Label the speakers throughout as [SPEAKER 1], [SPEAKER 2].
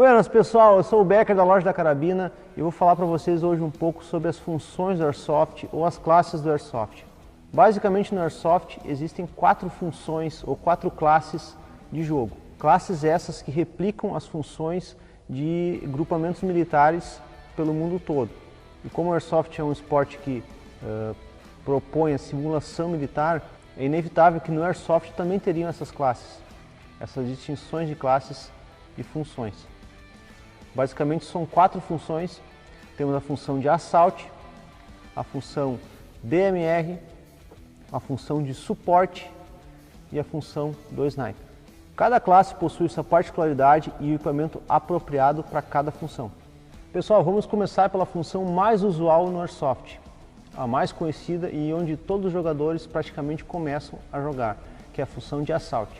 [SPEAKER 1] Buenas pessoal, eu sou o Becker da Loja da Carabina e vou falar para vocês hoje um pouco sobre as funções do Airsoft ou as classes do Airsoft. Basicamente no Airsoft existem 4 funções ou 4 classes de jogo. Classes essas que replicam as funções de grupamentos militares pelo mundo todo. E como o Airsoft é um esporte que propõe a simulação militar, é inevitável que no Airsoft também teriam essas classes, essas distinções de classes e funções. Basicamente são 4 funções. Temos a função de Assault, a função DMR, a função de suporte e a função do Sniper. Cada classe possui sua particularidade e o equipamento apropriado para cada função. Pessoal, vamos começar pela função mais usual no Airsoft, a mais conhecida e onde todos os jogadores praticamente começam a jogar, que é a função de Assault.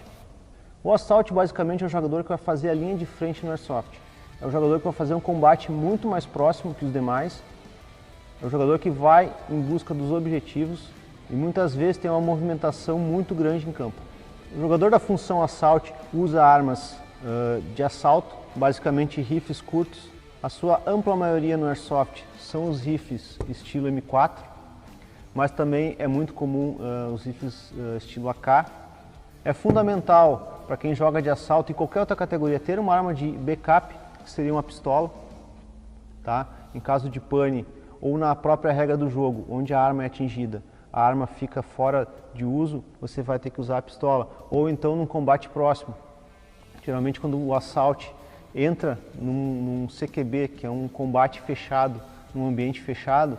[SPEAKER 1] O Assault basicamente é o jogador que vai fazer a linha de frente no Airsoft. É o jogador que vai fazer um combate muito mais próximo que os demais. É o jogador que vai em busca dos objetivos e muitas vezes tem uma movimentação muito grande em campo. O jogador da função Assault usa armas de assalto, basicamente rifles curtos. A sua ampla maioria no Airsoft são os rifles estilo M4, mas também é muito comum os rifles estilo AK. É fundamental para quem joga de assalto em qualquer outra categoria ter uma arma de backup, que seria uma pistola, tá? Em caso de pane ou na própria regra do jogo, onde a arma é atingida, a arma fica fora de uso, você vai ter que usar a pistola. Ou então num combate próximo. Geralmente quando o Assault entra num CQB, que é um combate fechado, num ambiente fechado,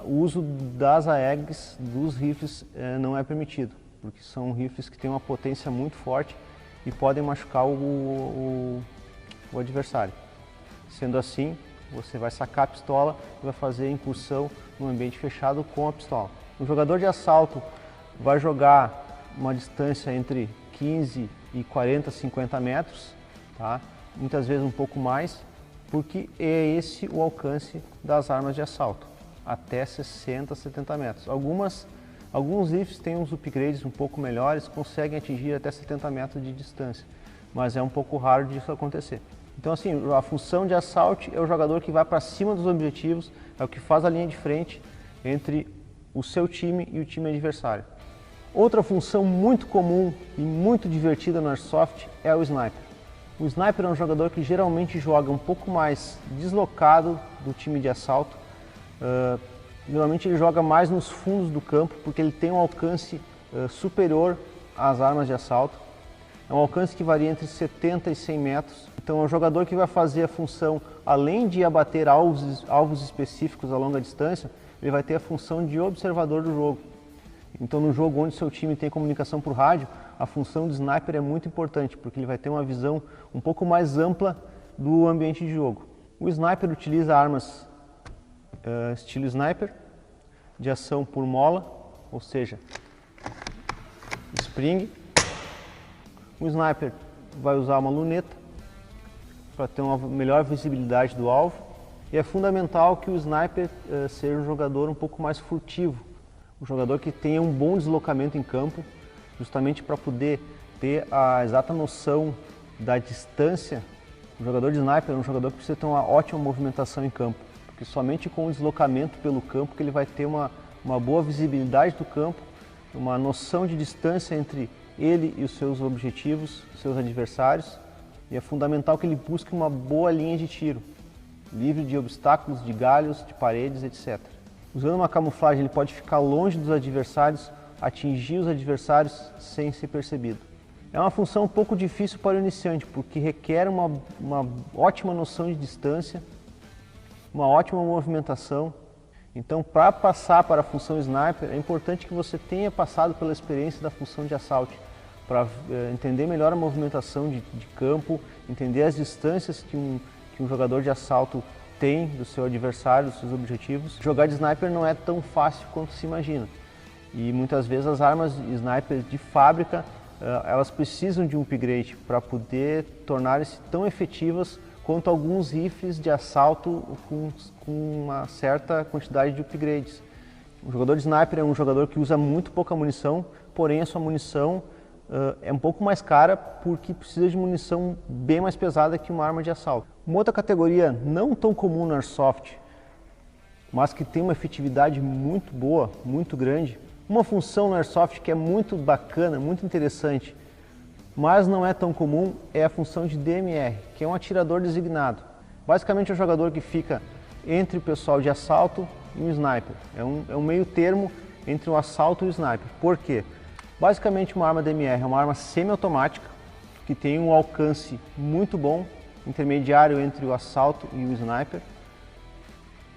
[SPEAKER 1] o uso das AEGs, dos rifles, não é permitido, porque são rifles que têm uma potência muito forte e podem machucar o adversário. Sendo assim, você vai sacar a pistola e vai fazer a incursão no ambiente fechado com a pistola. O jogador de assalto vai jogar uma distância entre 15 e 40, 50 metros, tá? Muitas vezes um pouco mais, porque é esse o alcance das armas de assalto, até 60, 70 metros. Alguns rifles têm uns upgrades um pouco melhores, conseguem atingir até 70 metros de distância, mas é um pouco raro disso acontecer. Então assim, a função de Assault é o jogador que vai para cima dos objetivos, é o que faz a linha de frente entre o seu time e o time adversário. Outra função muito comum e muito divertida no Airsoft é o Sniper. O Sniper é um jogador que geralmente joga um pouco mais deslocado do time de assalto. Geralmente ele joga mais nos fundos do campo, porque ele tem um alcance superior às armas de assalto. É um alcance que varia entre 70 e 100 metros. Então é um jogador que vai fazer a função, além de abater alvos específicos a longa distância, ele vai ter a função de observador do jogo. Então no jogo onde seu time tem comunicação por rádio, a função do Sniper é muito importante, porque ele vai ter uma visão um pouco mais ampla do ambiente de jogo. O Sniper utiliza armas estilo Sniper, de ação por mola, ou seja, spring. O Sniper vai usar uma luneta para ter uma melhor visibilidade do alvo. E é fundamental que o Sniper seja um jogador um pouco mais furtivo, um jogador que tenha um bom deslocamento em campo, justamente para poder ter a exata noção da distância. O jogador de Sniper é um jogador que precisa ter uma ótima movimentação em campo, porque somente com o deslocamento pelo campo que ele vai ter uma boa visibilidade do campo, uma noção de distância entre ele e os seus objetivos, seus adversários, e é fundamental que ele busque uma boa linha de tiro, livre de obstáculos, de galhos, de paredes, etc. Usando uma camuflagem, ele pode ficar longe dos adversários, atingir os adversários sem ser percebido. É uma função um pouco difícil para o iniciante, porque requer uma ótima noção de distância, uma ótima movimentação. Então, para passar para a função Sniper, é importante que você tenha passado pela experiência da função de Assault, para entender melhor a movimentação de campo, entender as distâncias que um jogador de assalto tem do seu adversário, dos seus objetivos. Jogar de Sniper não é tão fácil quanto se imagina. E muitas vezes as armas Sniper de fábrica, elas precisam de um upgrade para poder tornarem-se tão efetivas quanto alguns rifles de assalto com uma certa quantidade de upgrades. O jogador de Sniper é um jogador que usa muito pouca munição, porém a sua munição é um pouco mais cara porque precisa de munição bem mais pesada que uma arma de assalto. Uma outra categoria não tão comum no Airsoft, mas que tem uma efetividade muito boa, muito grande, uma função no Airsoft que é muito bacana, muito interessante, mas não é tão comum, é a função de DMR, que é um atirador designado. Basicamente é um jogador que fica entre o pessoal de assalto e um sniper. É um meio termo entre o assalto e o sniper. Por quê? Basicamente uma arma DMR é uma arma semiautomática que tem um alcance muito bom, intermediário entre o assalto e o sniper.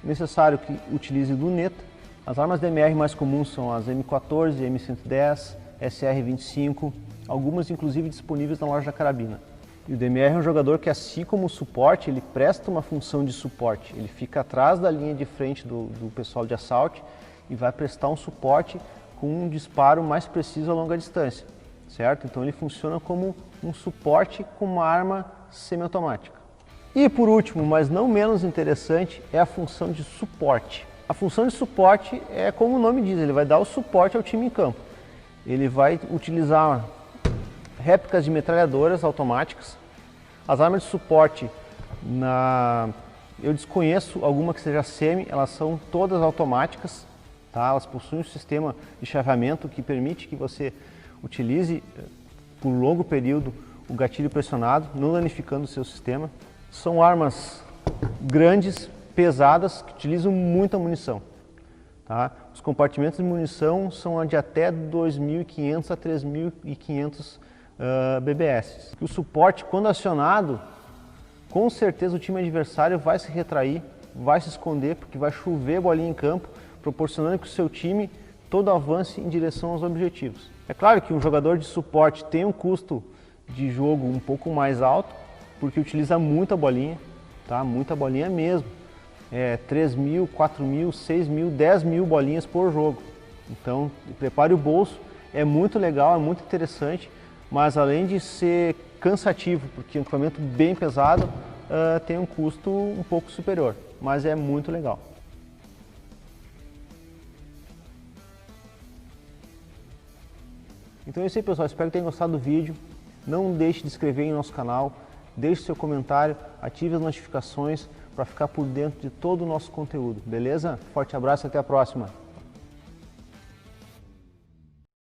[SPEAKER 1] Necessário que utilize luneta. As armas DMR mais comuns são as M14, M110, SR25, algumas inclusive disponíveis na loja da Carabina. E o DMR é um jogador que, assim como o suporte, ele presta uma função de suporte. Ele fica atrás da linha de frente do pessoal de assalto e vai prestar um suporte com um disparo mais preciso a longa distância, certo? Então ele funciona como um suporte com uma arma semiautomática. E por último, mas não menos interessante, é a função de suporte. A função de suporte é como o nome diz, ele vai dar o suporte ao time em campo. Ele vai utilizar réplicas de metralhadoras automáticas. As armas de suporte, eu desconheço alguma que seja semi, elas são todas automáticas, tá? Elas possuem um sistema de chaveamento que permite que você utilize por longo período o gatilho pressionado, não danificando o seu sistema. São armas grandes, pesadas, que utilizam muita munição. Tá? Os compartimentos de munição são de até 2.500 a 3.500 BBS. O suporte, quando acionado, com certeza o time adversário vai se retrair, vai se esconder, porque vai chover bolinha em campo, proporcionando que o seu time todo avance em direção aos objetivos. É claro que um jogador de suporte tem um custo de jogo um pouco mais alto, porque utiliza muita bolinha, tá? Muita bolinha mesmo. 3.000, 4.000, 6.000, 10.000 bolinhas por jogo. Então, prepare o bolso, é muito legal, é muito interessante, mas além de ser cansativo, porque é um equipamento bem pesado, tem um custo um pouco superior, mas é muito legal. Então é isso aí, pessoal, espero que tenham gostado do vídeo. Não deixe de se inscrever em nosso canal, deixe seu comentário, ative as notificações para ficar por dentro de todo o nosso conteúdo, beleza? Forte abraço e até a próxima!